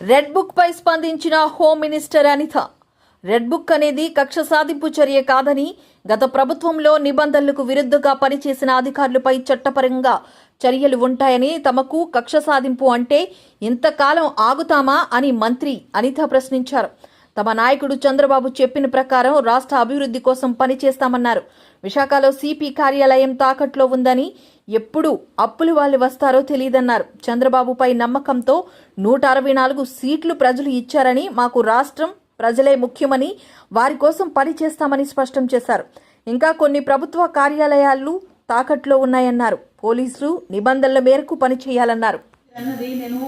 Red book పై స్పందించిన home minister Anitha. Red book అనేది కక్ష సాధింపు చర్య కాదని, గత ప్రభుత్వంలో నిబంధనలకు విరుద్ధంగా పనిచేసిన అధికారులపై చట్టపరంగా చర్యలు ఉంటాయని, తమకు కక్ష సాధింపు అంటే ఇంతకాలం ఆగుతామా అని మంత్రి అనిత ప్రశ్నించారు. తమ నాయకుడు చంద్రబాబు చెప్పిన ప్రకారం రాష్ట్ర అభివృద్ధి కోసం పనిచేస్తామన్నారు. విశాఖలో సిపి కార్యాలయం తాకట్లో ఉందని, ఎప్పుడు అప్పుల వాళ్ళు వస్తారో తెలియదన్నారు. చంద్రబాబుపై నమ్మకంతో 164 సీట్లు ప్రజలు ఇచ్చారని, మాకు రాష్ట్రం ప్రజలే ముఖ్యమని, వారి కోసం పనిచేస్తామని స్పష్టం చేశారు. ఇంకా కొన్ని ప్రభుత్వ కార్యాలయాలు తాకట్లో ఉన్నాయన్నారు. పోలీసులు నిబంధనల మేరకు పనిచేయాలన్నారు. అన్నది నేను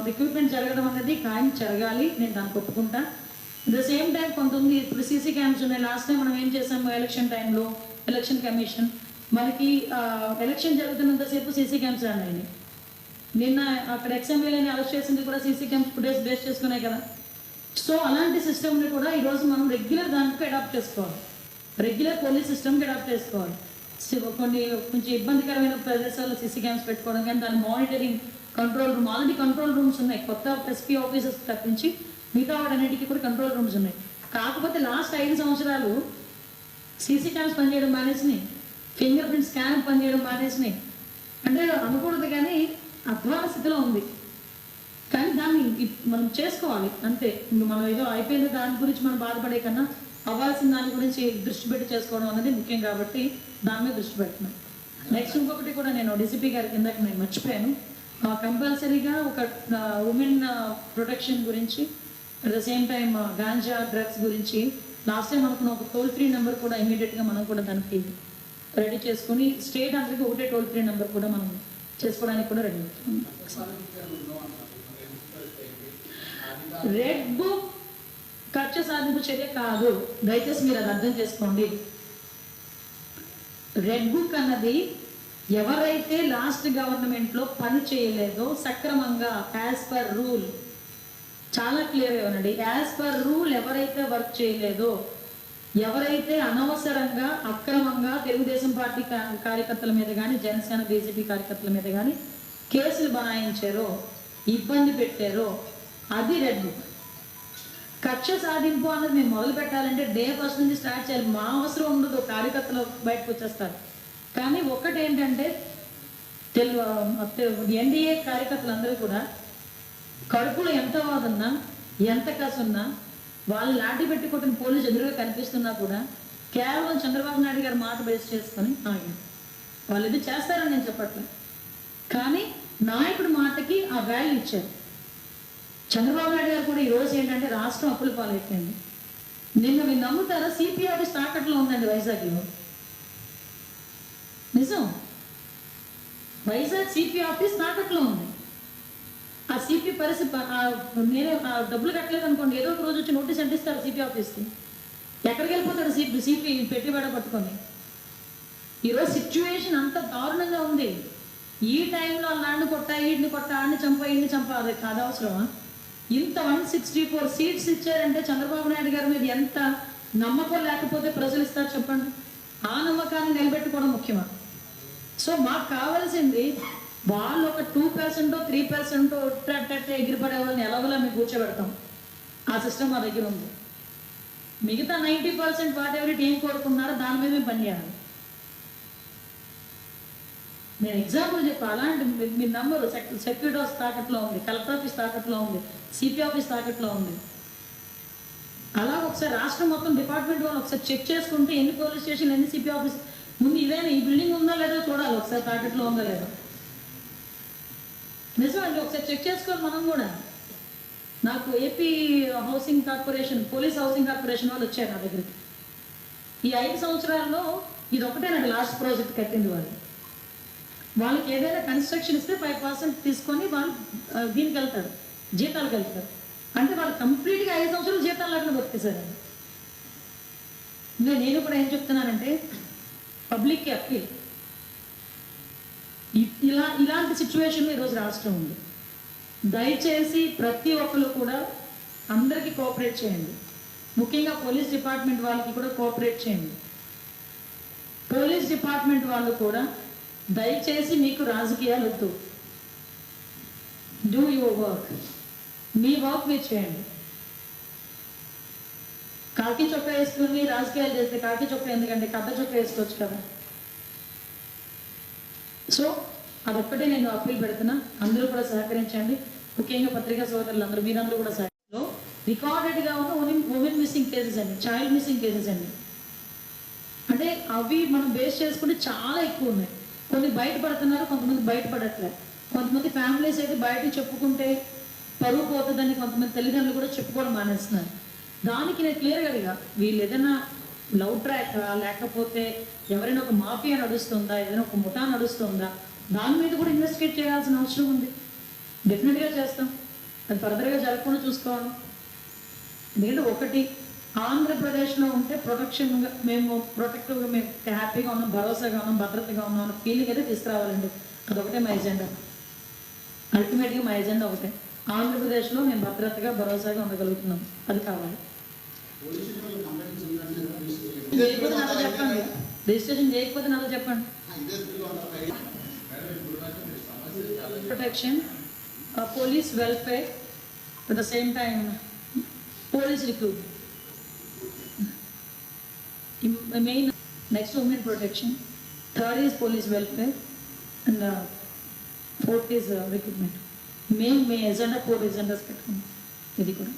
రిక్రూట్మెంట్ జరగడం అనేది ఖాయం జరగాలి, నేను దాన్ని ఒప్పుకుంటా. ద సేమ్ టైం కొంతమంది ఇప్పుడు సీసీ క్యామ్స్ ఉన్నాయి. లాస్ట్ టైం మనం ఏం చేసాము, ఎలక్షన్ టైంలో ఎలక్షన్ కమిషన్ మనకి ఎలక్షన్ జరుగుతున్నంతసేపు సీసీ క్యామ్స్ అన్నాయి. నిన్న అక్కడ ఎక్స్ఎంఎల్ఏని అరెస్ట్ చేసింది కూడా సీసీ క్యామ్స్ ఫుటేజ్ బేస్ చేసుకున్నాయి కదా. సో అలాంటి సిస్టమ్ని కూడా ఈరోజు మనం రెగ్యులర్ దానికి అడాప్ట్ చేసుకోవాలి, రెగ్యులర్ పోలీస్ సిస్టమ్కి అడాప్ట్ చేసుకోవాలి. కొంచెం ఇబ్బందికరమైన ప్రదేశాల్లో సీసీ క్యామ్స్ పెట్టుకోవడం, కానీ దాని monitoring control room, already control rooms ఉన్నాయి. కొత్త ఎస్పీ ఆఫీసర్స్ తప్పించి మిగతా వాటన్నిటికీ కూడా కంట్రోల్ రూమ్స్ ఉన్నాయి. కాకపోతే లాస్ట్ 5 సంవత్సరాలు సీసీ క్యామ్స్ పనిచేయడం మానేసినాయి, ఫింగర్ ప్రింట్ స్కాన్ పనిచేయడం మానేసినాయి. అంటే అనకూడదు కానీ అధ్వాన స్థితిలో ఉంది. కానీ దాన్ని మనం చేసుకోవాలి అంతే. మనం ఏదో అయిపోయిన దాని గురించి మనం బాధపడే కన్నా అవ్వాల్సిన దాని గురించి దృష్టి పెట్టి చేసుకోవడం అనేది ముఖ్యం. కాబట్టి దాని మీద దృష్టి పెడుతున్నాం. నెక్స్ట్ ఇంకొకటి కూడా నేను డీసీపీ గారి కిందకి నేను మర్చిపోయాను, కంపల్సరీగా ఒక ఉమెన్ ప్రొటెక్షన్ గురించి, at the same time ganja drugs గురించి లాస్ట్ టైం అనుకున్న ఒక టోల్ ఫ్రీ నెంబర్ కూడా ఇమీడియట్గా మనం కూడా దానికి రెడీ చేసుకుని స్టేట్ అందరికీ ఒకటే టోల్ ఫ్రీ నెంబర్ కూడా మనం చేసుకోవడానికి కూడా రెడీ అవుతున్నాం. రెడ్ బుక్ కక్ష సాధింపు చర్య కాదు, దయచేసి మీరు అది అర్థం చేసుకోండి. రెడ్ బుక్ అన్నది ఎవరైతే లాస్ట్ గవర్నమెంట్లో పని చేయలేదో సక్రమంగా యాజ్ పర్ రూల్, చాలా క్లియర్గా ఉండండి, యాజ్ పర్ రూల్ ఎవరైతే వర్క్ చేయలేదో, ఎవరైతే అనవసరంగా అక్రమంగా తెలుగుదేశం పార్టీ కార్యకర్తల మీద కానీ, జనసేన బీజేపీ కార్యకర్తల మీద కానీ కేసులు బనాయించారో, ఇబ్బంది పెట్టారో, అది రెడ్ బుక్. కక్ష సాధింపు అన్నది మేము మొదలు పెట్టాలంటే డే ఫస్ట్ నుంచి స్టార్ట్ చేయాలి. మా అవసరం ఉండదు, కార్యకర్తలు బయటకు వచ్చేస్తారు. కానీ ఒక్కటి ఏంటంటే ఎన్డీఏ కార్యకర్తలందరూ కూడా కడుపులో ఎంత వాదన్నా, ఎంత కసున్నా, వాళ్ళు లాఠీ పెట్టి కొట్టిన పోలీసు ఎదురుగా కనిపిస్తున్నా కూడా కేవలం చంద్రబాబు నాయుడు గారి మాట బేస్ చేసుకొని వాళ్ళు ఇది చేస్తారని నేను చెప్పట్లేదు. కానీ నాయకుడి మాటకి ఆ వాల్యూ ఇచ్చారు. చంద్రబాబు నాయుడు గారు కూడా ఈరోజు ఏంటంటే రాష్ట్రం అప్పుల పాలైపోయింది. నిన్న మీరు నమ్ముతారా, సిపి ఆఫీస్ తాకట్లో ఉందండి వైజాగ్లో. నిజం, వైజాగ్ సిపి ఆఫీస్ తాకట్లో ఉంది. ఆ సిపి పరిస్థితి, నేనే డబ్బులు కట్టలేదు అనుకోండి, ఏదో ఒక రోజు వచ్చి నోటీస్ అంటిస్తారు సిపి ఆఫీస్కి. ఎక్కడికి వెళ్ళిపోతాడు సిపి పెట్టుబడి పట్టుకొని. ఈరోజు సిచ్యువేషన్ అంత దారుణంగా ఉంది. ఈ టైంలో నాన్ని కొట్టా, ఈడిని కొట్టా, ఆడిని చంపా, ఈడిని చంపా, అది కాదు అవసరమా? ఇంత 164 సీట్స్ ఇచ్చారంటే చంద్రబాబు నాయుడు గారి మీద ఎంత నమ్మకం లేకపోతే ప్రజలు ఇస్తారు చెప్పండి? ఆ నమ్మకాన్ని నిలబెట్టుకోవడం ముఖ్యమా? సో మాకు కావాల్సింది వాళ్ళు ఒక 2% 3% ఎగిరిపడే వాళ్ళని ఎలాగోలా మేము కూర్చోబెడతాం. ఆ సిస్టమ్ మా దగ్గర ఉంది. మిగతా 90% వాట్ ఎవరి ఏం కోరుకున్నారో దాని మీద మేము పనిచేయాలి. నేను ఎగ్జాంపుల్ చెప్పా, అలాంటి మీ నంబరు సెక్యూరిటీ ఆఫీస్ తాకట్లో ఉంది, కలెక్టర్ ఆఫీస్ తాకట్లో ఉంది, సిపి ఆఫీస్ తాకట్లో ఉంది. అలా ఒకసారి రాష్ట్రం మొత్తం డిపార్ట్మెంట్ వాళ్ళు ఒకసారి చెక్ చేసుకుంటే ఎన్ని పోలీస్ స్టేషన్లు, ఎన్ని సిపి ఆఫీస్, ముందు ఇదేనా ఈ బిల్డింగ్ ఉందా లేదో చూడాలి, ఒకసారి తాకట్లో ఉందా లేదో. నిజమండి, ఒకసారి చెక్ చేసుకోవాలి మనం కూడా. నాకు AP housing corporation, police housing corporation వాళ్ళు వచ్చారు నా దగ్గరికి. ఈ 5 సంవత్సరాల్లో ఇది ఒకటేనండి లాస్ట్ ప్రాజెక్ట్ కట్టింది వాళ్ళు. వాళ్ళకి ఏదైనా కన్స్ట్రక్షన్ ఇస్తే 5% తీసుకొని వాళ్ళు దీనికి వెళ్తారు, జీతాలకు వెళ్తారు. అంటే వాళ్ళు కంప్లీట్గా 5 సంవత్సరాలు జీతాలు లేకుండా బతికేశారండి. నేను కూడా ఏం చెప్తున్నానంటే పబ్లిక్కి అప్పీల్, ఇలాంటి సిచ్యువేషన్లో ఈరోజు రాష్ట్రం ఉంది. దయచేసి ప్రతి ఒక్కరు కూడా అందరికీ కోఆపరేట్ చేయండి. ముఖ్యంగా పోలీస్ డిపార్ట్మెంట్ వాళ్ళకి కూడా కోఆపరేట్ చేయండి. పోలీస్ డిపార్ట్మెంట్ వాళ్ళు కూడా దయచేసి మీకు రాజకీయాలు వద్దు, do your work. Me work మీరు చేయండి. కాకి చొక్కా వేసుకుని రాజకీయాలు చేస్తే కాకి చొక్కా ఎందుకంటే కథ చొక్కా వేసుకోవచ్చు కదా. సో అదొక్కటే నేను అప్పీల్ పెడుతున్నా, అందరూ కూడా సహకరించండి. ముఖ్యంగా పత్రికా సోదరులు అందరూ మీరందరూ కూడా సహకరించండి. రికార్డెడ్గా ఉన్న ఉమెన్ మిస్సింగ్ కేసెస్ అండి, చైల్డ్ మిస్సింగ్ కేసెస్ అండి, అంటే అవి మనం బేస్ చేసుకుంటే చాలా ఎక్కువ ఉన్నాయి. కొన్ని బయటపడుతున్నారు, కొంతమంది బయటపడట్లేదు. కొంతమంది ఫ్యామిలీస్ అయితే బయటకు చెప్పుకుంటే పరువు పోతుందని కొంతమంది తల్లిదండ్రులు కూడా చెప్పుకోవడం మానేస్తున్నారు. దానికి నేను క్లియర్గా అడిగా, వీళ్ళు ఏదైనా లవ్ ట్రాక్ లేకపోతే ఎవరైనా ఒక మాఫియా నడుస్తుందా, ఏదైనా ఒక ముఠా నడుస్తుందా, దాని మీద కూడా ఇన్వెస్టిగేట్ చేయాల్సిన అవసరం ఉంది. డెఫినెట్గా చేస్తాం, అది ఫర్దర్గా జరగకుండా చూసుకోవాలి. ఎందుకంటే ఒకటి ఆంధ్రప్రదేశ్లో ఉంటే ప్రొటెక్షన్గా మేము ప్రొటెక్టివ్గా మేము హ్యాపీగా ఉన్నాం, భరోసాగా ఉన్నాం, భద్రతగా ఉన్నాం అన్న ఫీలింగ్ అయితే తీసుకురావాలండి. అదొకటే మా ఎజెండా. అల్టిమేట్గా మా ఎజెండా ఒకటే, ఆంధ్రప్రదేశ్లో మేము భద్రతగా భరోసాగా ఉండగలుగుతున్నాం, అది కావాలి. చేయకపోతే నాతో చెప్పండి, రిజిస్ట్రేషన్ చేయకపోతే నాతో చెప్పండి. Protection, police welfare, at the same time police recruit, main next women protection, third is police welfare and fourth is recruitment. మేము ఎజెండా 4 ఎజెండాస్ పెట్టుకున్నాం. ఇది కూడా